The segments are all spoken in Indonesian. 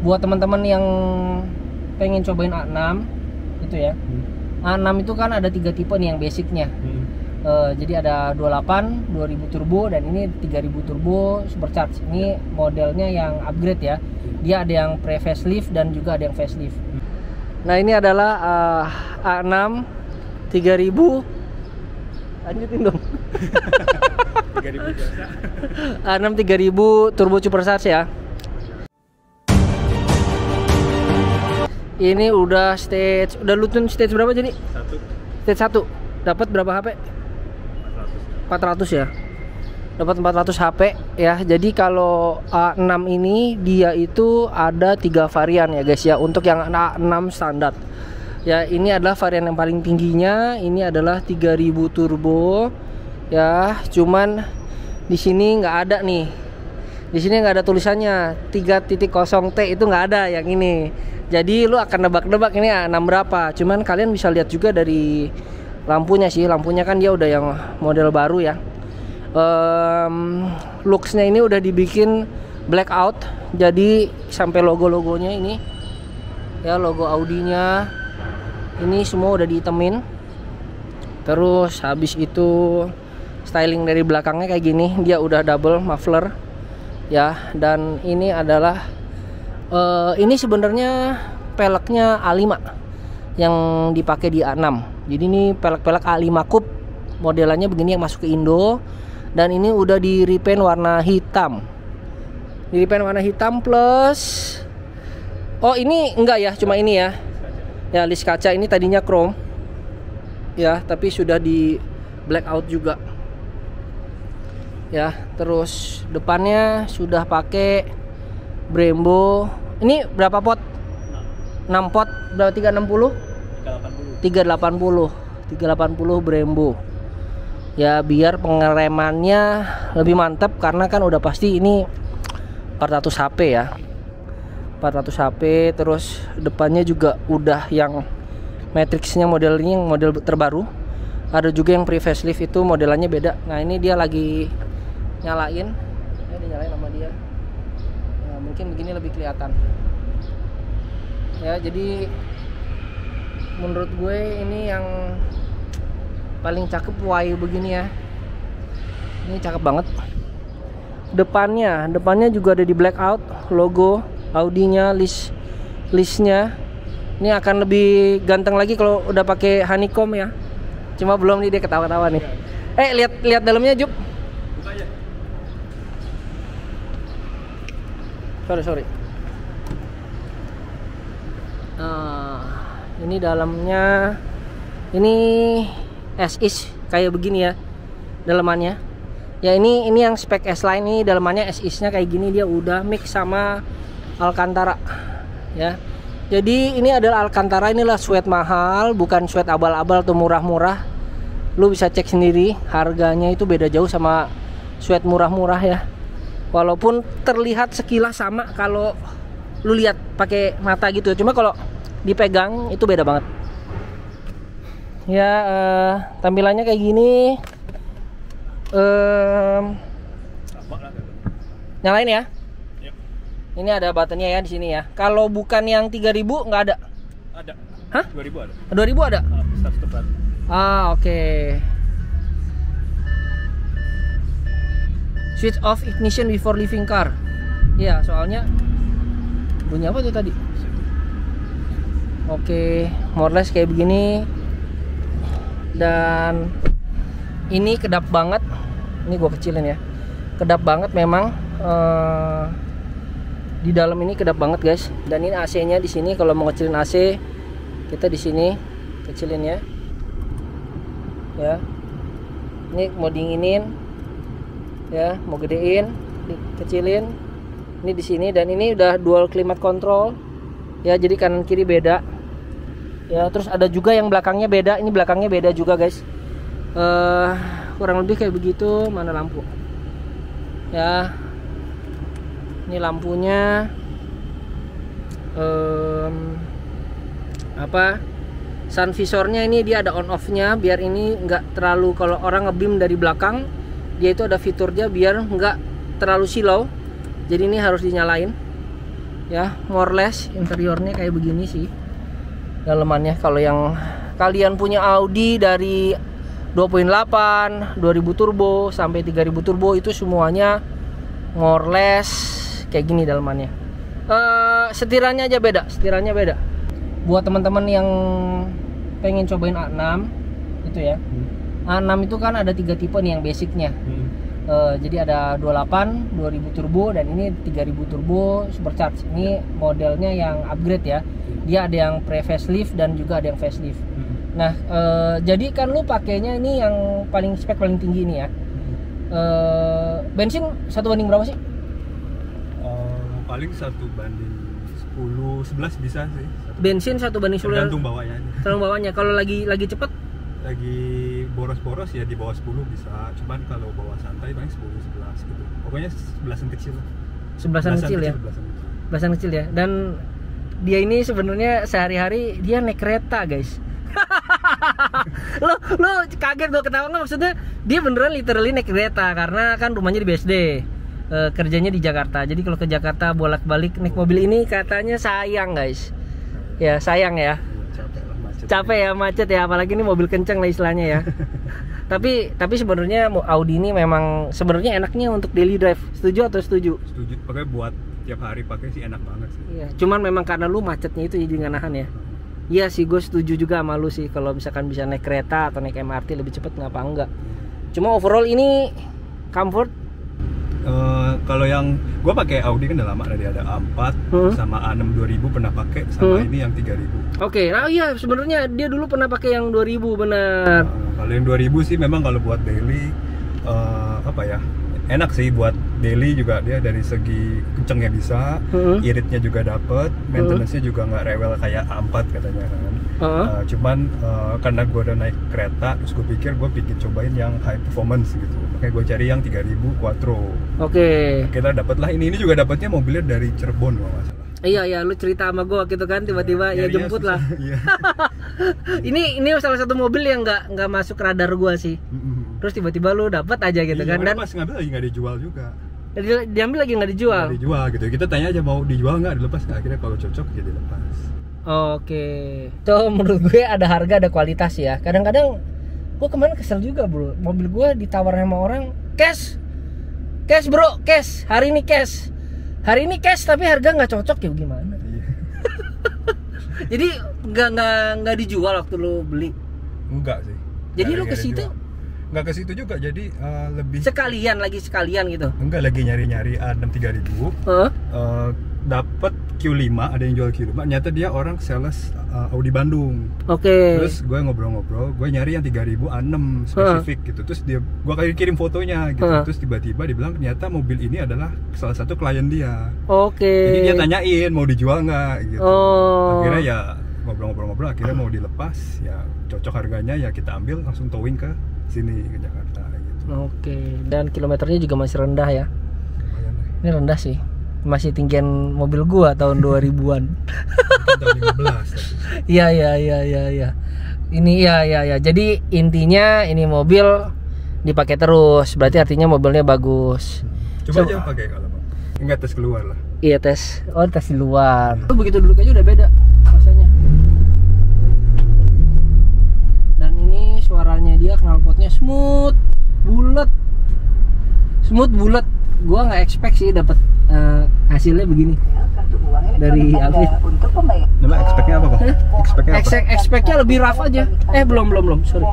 buat teman-teman yang pengen cobain A6 itu ya. A6 itu kan ada 3 tipe nih yang basicnya. Jadi ada 28, 2000 turbo, dan ini 3000 turbo supercharge. Ini modelnya yang upgrade ya. Dia ada yang pre-facelift dan juga ada yang facelift. Nah ini adalah A6 3000. Lanjutin dong. 3000 biasa. A6 3000 turbo supercharge ya. Ini udah lu tune stage berapa jadi? 1. Stage 1. Dapat berapa HP? 400 ya. Dapat 400 HP ya. Jadi kalau A6 ini dia itu ada 3 varian ya guys ya, untuk yang A6 standar. Ya, ini adalah varian yang paling tingginya. Ini adalah 3000 turbo. Ya, cuman di sini nggak ada nih. Di sini nggak ada tulisannya 3.0T, itu nggak ada yang ini. Jadi lu akan nebak-nebak ini A6 berapa. Cuman kalian bisa lihat juga dari lampunya sih. Lampunya kan dia udah yang model baru ya. Looksnya ini udah dibikin blackout. Jadi sampai logo-logonya ini ya, logo Audinya ini semua udah dihitemin. Terus habis itu styling dari belakangnya kayak gini, dia udah double muffler ya. Dan ini adalah ini sebenarnya peleknya A5 yang dipakai di A6. Jadi ini pelek-pelek A5 Coupe, modelannya begini yang masuk ke Indo. Dan ini udah di repaint warna hitam. Di repaint warna hitam plus, oh ini enggak ya, cuma ini ya. Ya, list kaca ini tadinya chrome ya, tapi sudah di blackout juga ya. Terus depannya sudah pakai Brembo. Ini berapa pot? 6 pot. Berapa? 360? 380 Brembo ya, biar pengeremannya lebih mantap, karena kan udah pasti ini 400 HP ya, 400 HP. Terus depannya juga udah yang matrixnya, model ini yang model terbaru. Ada juga yang pre-facelift, itu modelannya beda. Nah ini dia lagi nyalain ya, dinyalain sama dia. Nah, mungkin begini lebih kelihatan ya. Jadi menurut gue ini yang paling cakep Y begini ya. Ini cakep banget. Depannya juga ada di blackout, logo Audinya, listnya. Ini akan lebih ganteng lagi kalau udah pakai honeycomb ya. Cuma belum nih, dia ketawa-tawa nih. Lihat dalamnya, Jup. Buka aja. Sorry. Ini dalamnya, ini S-is kayak begini ya dalamannya. Ya ini yang spek S-Line, ini dalamannya S-isnya kayak gini, dia udah mix sama Alcantara ya. Jadi ini adalah Alcantara, inilah sweat mahal, bukan sweat abal-abal atau murah-murah. Lu bisa cek sendiri, harganya itu beda jauh sama sweat murah-murah ya. Walaupun terlihat sekilas sama kalau lu lihat pakai mata gitu, cuma kalau dipegang itu beda banget. Ya, tampilannya kayak gini. Nyalain ya. Yep. Ini ada buttonnya ya di sini ya. Kalau bukan yang 3000 nggak ada. Ada. Hah? 2000 ada. 2000 ada? Start button. Oke. Switch off ignition before leaving car. Ya, soalnya bunyi apa tuh tadi? Oke, more or less kayak begini. Dan ini kedap banget. Ini gue kecilin ya. Kedap banget memang. Di dalam ini kedap banget guys. Dan ini AC-nya di sini. Kalau mau kecilin AC, kita di sini kecilin ya. Ya. Ini mau dinginin. Ya, mau gedein, kecilin. Ini di sini, dan ini udah dual climate control. Ya, jadi kanan kiri beda. Ya, terus ada juga yang belakangnya beda. Ini belakangnya beda juga guys. Kurang lebih kayak begitu. Mana lampu? Ya, ini lampunya. Sun visornya ini dia ada on off-nya, biar ini nggak terlalu, kalau orang ngebeam dari belakang, dia itu ada fiturnya biar nggak terlalu silau. Jadi ini harus dinyalain. Ya, more or less interiornya kayak begini sih. Dalemannya kalau yang kalian punya Audi dari 2.8, 2000 turbo sampai 3000 turbo itu semuanya more or less kayak gini dalemannya. Setirannya aja beda, setirannya beda. Buat teman-teman yang pengen cobain A6 itu ya. A6 itu kan ada 3 tipe nih yang basicnya. Jadi ada 28, 2000 turbo dan ini 3000 turbo supercharge. Ini modelnya yang upgrade ya. Dia ada yang pre-facelift dan juga ada yang facelift. Nah, jadi kan lu pakainya ini yang paling spek paling tinggi ini ya. Bensin 1 banding berapa sih? Paling 1 banding 10, 11 bisa sih. Bensin 1 banding 10. Tergantung bawahnya aja. Tergantung bawahnya. Kalau lagi cepet? Lagi boros-boros ya di bawah 10 bisa. Cuman kalau bawah santai paling 10, 11 gitu. Pokoknya 11-an kecil lah. 11-an kecil ya. 11-an kecil ya. Dan dia ini sebenarnya sehari-hari dia naik kereta, guys. lo kaget gue ketawa nggak? Maksudnya dia beneran literally naik kereta karena kan rumahnya di BSD, kerjanya di Jakarta. Jadi kalau ke Jakarta bolak-balik naik mobil ini katanya sayang, guys. Ya sayang ya. Capek ya, macet ya, apalagi ini mobil kenceng lah istilahnya ya. tapi sebenarnya Audi ini memang sebenarnya enaknya untuk daily drive. Setuju atau setuju? Setuju. Pakai buat tiap hari pakai sih enak banget sih. Iya, cuman memang karena lu macetnya itu jadi nggak nahan ya. Iya sih, gue setuju juga sama lu sih. Kalau misalkan bisa naik kereta atau naik MRT lebih cepet ngapa enggak. Cuma overall ini comfort. Kalau yang gue pakai Audi kan udah lama, dari ada A4 sama A6 2000 pernah pakai, sama ini yang 3000. Oke, nah iya sebenarnya dia dulu pernah pakai yang 2000 benar. Kalau yang 2000 sih memang kalau buat daily apa ya, enak sih buat daily juga. Dia dari segi kencengnya bisa, iritnya juga dapet, maintenance-nya juga nggak rewel kayak A4 katanya kan. Cuman karena gue udah naik kereta, terus gue pikir gue pengen cobain yang high performance gitu. Makanya gue cari yang 3000 Quattro. Oke. Kita dapet lah ini juga dapetnya mobilnya dari Cirebon kalau nggak salah. Iya, lu cerita sama gue gitu kan, tiba-tiba ya jemput lah. Iya. ini salah satu mobil yang nggak masuk radar gue sih. Terus tiba-tiba lu dapet aja gitu kan. Dan pas ngambil lagi nggak dijual juga. Diambil lagi nggak dijual. Nggak dijual gitu. Kita tanya aja mau dijual nggak, dilepas nggak. Akhirnya kalau cocok ya dilepas. Oke. So menurut gue ada harga ada kualitas ya. Kadang-kadang gue kemarin kesel juga bro. Mobil gue ditawar sama orang cash bro, cash. Hari ini cash tapi harga nggak cocok ya gimana? Iya. Jadi nggak dijual waktu lo beli? Enggak sih. Jadi lo ke situ? Nggak ke situ juga, jadi lebih sekalian gitu. Enggak, lagi nyari A6 3000. Dapat Q5, ada yang jual Q5. Ternyata dia orang sales Audi Bandung. Oke. Terus gue ngobrol-ngobrol, gue nyari yang 3000 A6 spesifik gitu. Terus gue kirim fotonya gitu. Terus tiba-tiba dibilang ternyata mobil ini adalah salah satu klien dia. Oke. Jadi dia tanyain mau dijual nggak gitu. Akhirnya ya ngobrol-ngobrol, akhirnya mau dilepas, ya cocok harganya ya kita ambil, langsung towing ke sini ke Jakarta gitu. Oke. Dan kilometernya juga masih rendah ya. Lumayan lah. Ini rendah sih. Masih tinggian mobil gua tahun 2000-an. Tahun 15 tapi. Iya. Ini ya. Jadi intinya ini mobil dipakai terus. Berarti artinya mobilnya bagus. Coba aja pakai kalau mau. Enggak, tes keluar lah. Iya, tes. Oh, tes di luar. Lu begitu duduk aja udah beda rasanya. Dan ini suaranya dia knalpotnya smooth, bulat. Gua nggak expect sih dapat hasilnya begini dari Alvin. Nama expect-nya apa kok? Expect-nya apa? Expect-nya lebih rough aja. Belum, sorry.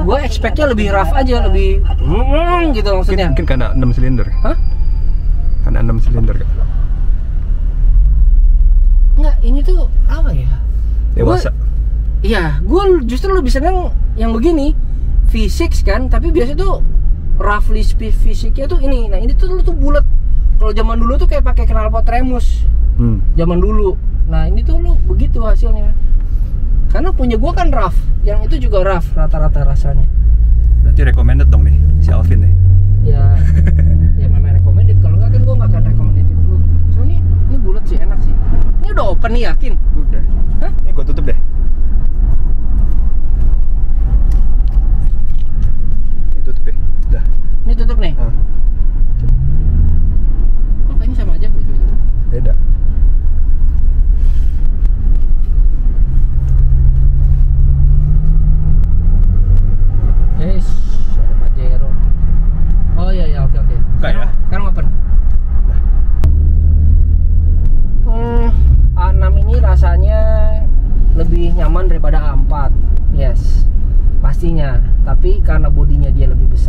Gue expect-nya lebih rough aja, lebih gitu maksudnya. Mungkin karena 6 silinder. Hah? Karena 6 silinder kan? Enggak, ini tuh apa ya? Dewasa. Iya, gue justru lebih seneng yang begini V6 kan, tapi biasa tuh roughly speed fisiknya tuh ini. Nah ini tuh bulat. Kalau zaman dulu tuh kayak pakai knalpot Remus. Zaman dulu. Nah ini tuh lu begitu hasilnya. Karena punya gua kan rough, yang itu juga rough rata-rata rasanya. Berarti recommended dong nih si Alvin nih. Ya, ya memang recommended. Kalau nggak kan gua nggak akan recommended dulu. So ini bulat sih, enak sih. Ini udah open nih, yakin? Udah. Hah? Ini gua tutup deh. Ini tutup ya. Udah. Ini tutup nih.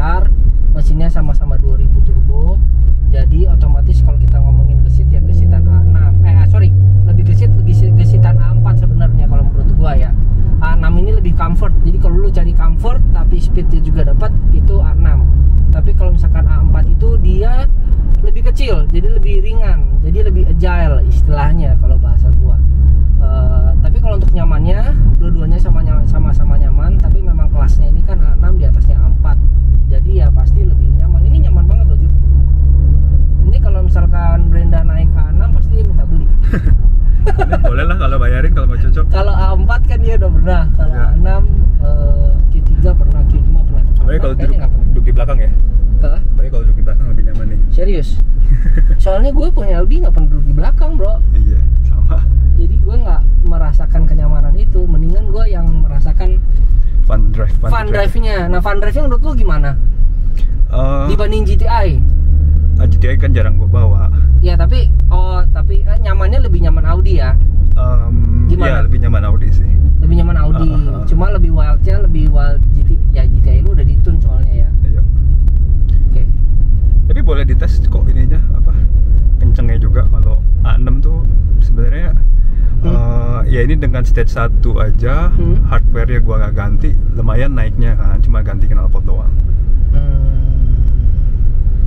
besar, mesinnya sama-sama 2000 turbo. Jadi otomatis kalau kita ngomongin gesit ya gesitan A6. Lebih gesitan A4 sebenarnya kalau menurut gua ya. A6 ini lebih comfort. Jadi kalau lu cari comfort tapi speednya juga dapat, itu A6. Tapi kalau misalkan A4 itu dia lebih kecil, jadi lebih ringan, jadi lebih agile istilahnya kalau bahasa gua. Tapi kalau untuk nyamannya, dua-duanya sama-sama nyaman. Tapi memang kelasnya ini kan A6 di atasnya A4, jadi ya pasti lebih nyaman. Ini nyaman banget loh, Juk. Ini kalau misalkan Brenda naik A6 pasti dia minta beli. Boleh lah kalau bayarin, kalau mau cocok. Kalau A4 kan dia udah pernah. Kalau Ya. A6 Q3 pernah, Q5 pernah. Baik kalau duduk di belakang ya. Baik kalau duduk di belakang lebih nyaman nih. Serius? Soalnya gue punya Audi nggak pernah duduk di belakang, bro. Iya, sama. Jadi gue nggak merasakan kenyamanan itu. Mendingan gue yang merasakan Fun drive-nya. Nah, fun drive-nya menurut lu gimana? Dibanding GTI? GTI kan jarang gue bawa. Ya tapi nyamannya lebih nyaman Audi ya? Gimana? Ya lebih nyaman Audi sih. Lebih nyaman Audi. Cuma lebih wildnya lebih wild GTI lu udah ditune soalnya ya. Iya. Oke. Tapi boleh dites kok ininya apa? Kencengnya juga. Kalau A6 tuh sebenarnya ya ini dengan stage 1 aja, hardware-nya gua gak ganti, lumayan naiknya kan, cuma ganti knalpot doang.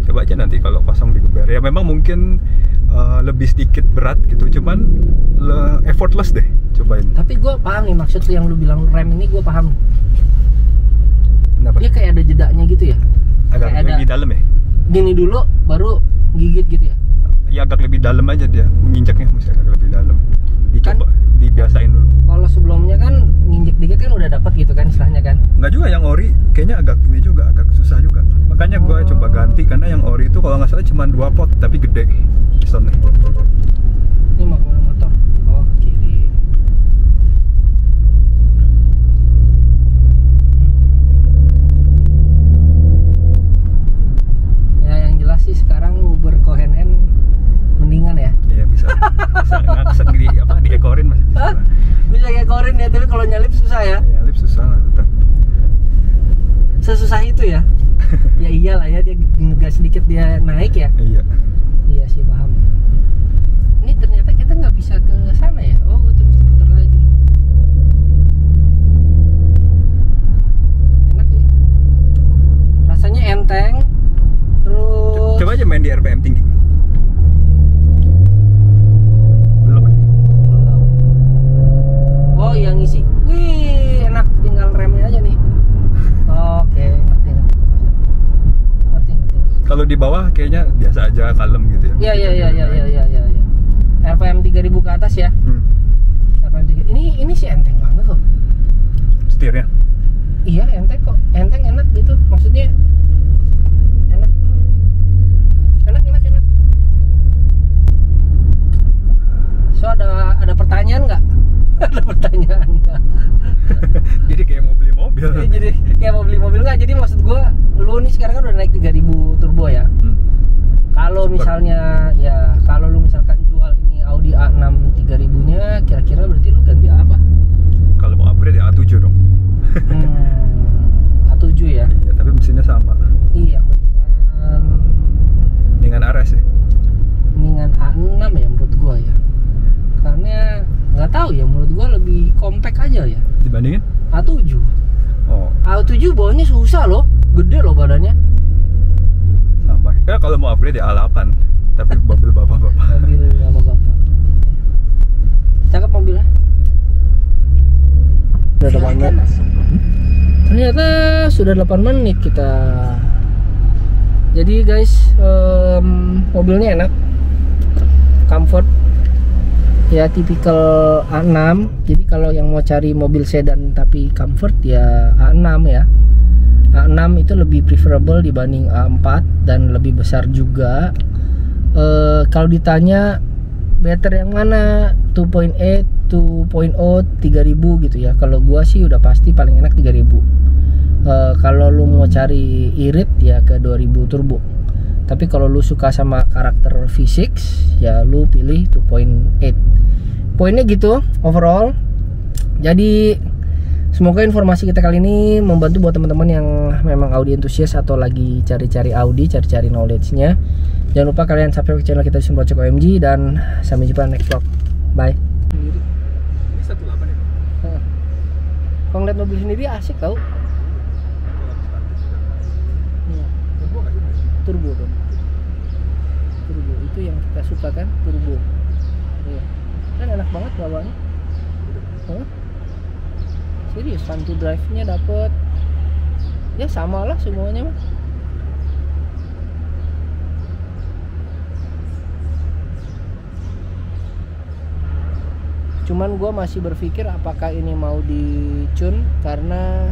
Coba aja nanti kalau kosong digeber. Ya memang mungkin lebih sedikit berat gitu, cuman effortless deh, cobain. Tapi gue paham nih maksud lu yang lu bilang rem ini, gue paham. Kenapa? Dia kayak ada jedanya gitu ya? Agak kayak lebih dalam ya? Gini dulu, baru gigit gitu ya? Ya agak lebih dalam aja dia, menginjaknya mesti agak lebih dalam. Dicoba, dibiasain dulu. Kalau sebelumnya kan nginjek dikit kan udah dapat gitu kan istilahnya kan? Nggak juga, yang ori kayaknya agak ini juga, agak susah juga. Makanya gue coba ganti, karena yang ori itu kalau nggak salah cuma 2 pot tapi gede pistonnya. Ini mau kemana motor? Oh, ke kiri. Ya yang jelas sih sekarang Uber Kohen-en mendingan ya. Iya bisa ngaksen diekorin masih bisa. Bisa ngekorin ya, tapi kalau nyalip susah ya. Ya lip susah lah tetap. Sesusah itu ya. Ya iyalah ya, dia ngegas sedikit dia naik ya. Iya. Iya sih, paham. Ini ternyata kita nggak bisa ke sana ya. Oh, gue tuh mesti putar lagi. Enak ya. Rasanya enteng. Terus Coba aja main di RPM tinggi. Belum ini. belum. Oh, yang ngisi. Wih, enak, tinggal remnya aja nih. Oke, ngerti. Kalau di bawah kayaknya biasa aja, kalem gitu ya. Iya. RPM 3000 ke atas ya. RPM 3. Ini sih enteng banget loh. Setirnya. Iya, enteng kok. Enteng, enak gitu. Maksudnya enak. Enak. So ada pertanyaan nggak? Ada pertanyaan nggak? Jadi kayak mau beli mobil. Jadi kayak mau beli mobil nggak? Jadi maksud gua, lu nih sekarang kan udah naik 3000 turbo ya. Kalau misalnya kalau lu misalkan jual ini Audi A6 3000-nya, kira-kira berarti lu ganti apa? Kalau mau upgrade ya A7 dong. A7 ya? Iya, tapi mesinnya sama. Iya, Dengan RS ya. mendingan A6 ya menurut gua ya. Karena nggak tahu ya, menurut gua lebih compact aja ya. Dibandingin A7. Oh, A7 bawahnya susah loh, gede loh badannya. sama. Karena kalau mau upgrade ya A8, tapi mobil bapak-bapak. Mobil bapak-bapak. Cakep mobilnya. Sudah 8 menit. Ternyata sudah 8 menit kita. Jadi guys, mobilnya enak, comfort. Ya tipikal A6. Jadi kalau yang mau cari mobil sedan tapi comfort ya A6 ya. A6 itu lebih preferable dibanding A4 dan lebih besar juga. Kalau ditanya better yang mana, 2.8, 2.0, 3000 gitu ya. Kalau gua sih udah pasti paling enak 3000. Kalau lu mau cari irit ya ke 2000 turbo. Tapi kalau lu suka sama karakter V6 ya lu pilih 2.8. Poinnya gitu overall. Jadi Semoga informasi kita kali ini membantu buat teman-teman yang memang Audi enthusiast atau lagi cari-cari Audi, cari-cari knowledge-nya. Jangan lupa kalian subscribe ke channel kita Vision Project OMG, dan sampai jumpa next vlog. Bye. Ini 18 ya? Kalau ngeliat mobil sendiri asik tau. Turbo dong. Turbo itu yang kita suka kan, turbo. Iya. Kan enak banget bawanya. Serius, fun to drive-nya dapet. Ya sama lah semuanya mah. Cuman gue masih berpikir apakah ini mau di-tune, karena